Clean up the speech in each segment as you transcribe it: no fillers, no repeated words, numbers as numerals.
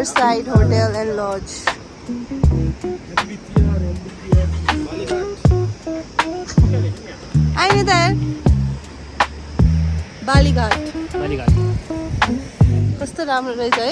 Riverside Hotel and Lodge. Are you there? Balighat. कस्तो राम्रो रहेछ है?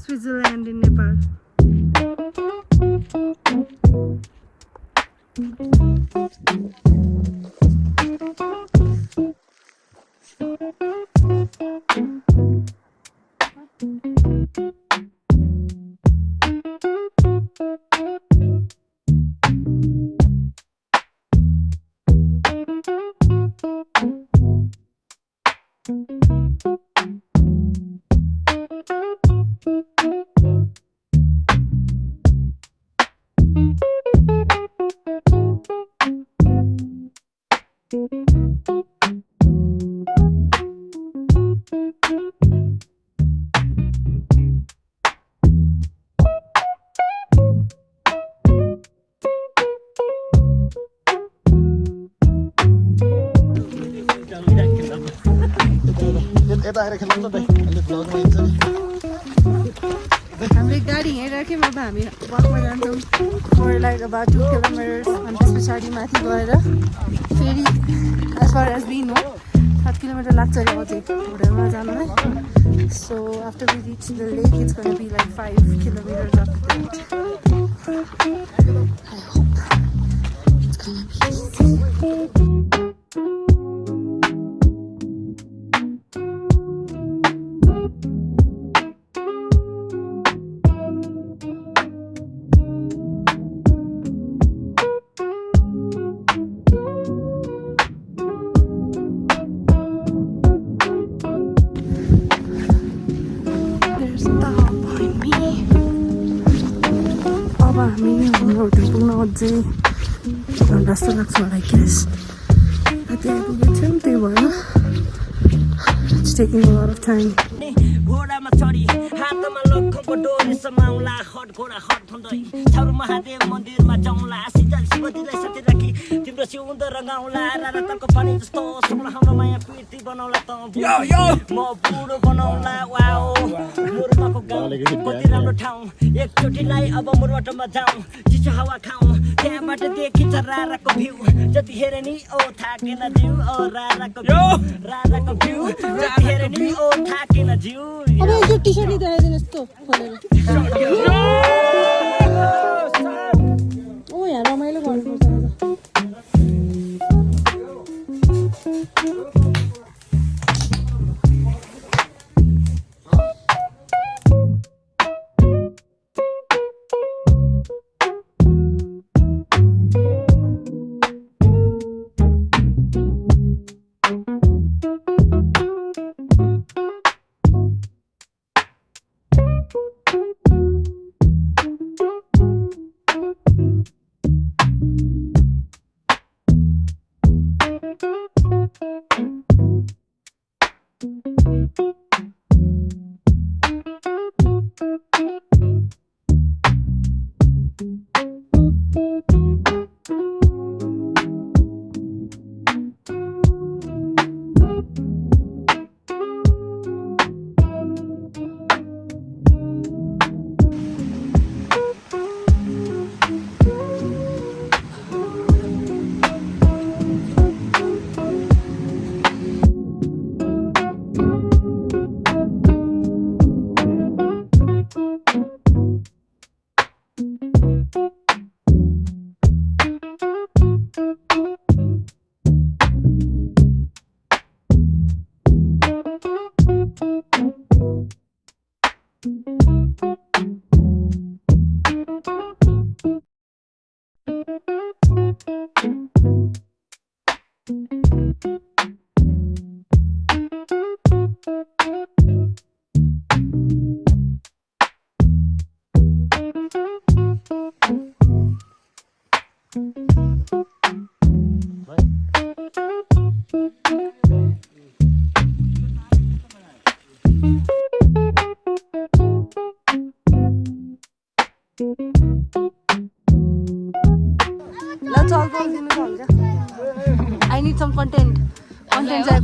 Switzerland in Nepal. हाम्रो गाडी यहीँ राख्यौँ अब हामी वकमा जान्छौँ for like about 2 kilometers अनि त्यस पछाडि माथि गएर फेरि as far as we know 7 kilometre लाग्छ अरे अझै होटलमा जानुलाई. So after we reach the lake it's going to be like 5 kilometers after that. I hope it's going to be easy. अझै घन्टा जस्तो लाग्छ होला ग्यास त्यही आइपुगेको थियौँ त्यही भएर It's taking a lot of time. घोडामा चढी हातमा लखनको डोरी समाउला हट घोडा हट भन्दै छाउर महादेव मन्दिरमा जाउँला सिजल शिवजीलाई साथी राखी तिम्रो सिउँदो रगाउँला रारा तलको पानी जस्तो सुम्ला हाम्रो माया प्रीति बनाउला त म बुढो बनाउला वाओ मुर्माको गाउँ कति राम्रो ठाउँ एकचोटिलाई अब मुरबाटोमा जाउँ चिसो हावा खाउँ त्यहाँबाट देखिन्छ राराको भ्यू जति हेरे नि ओ थाकेन जिउ ओ राराको भ्यू जति हेरे नि ओ थाकेन जिउ अब यो टी-शर्ट लगाइदिनु यस्तो खोलेर ओ यहाँ रमाइलो गर्नुपर्छ आज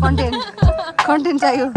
कन्टेन्ट चाहियो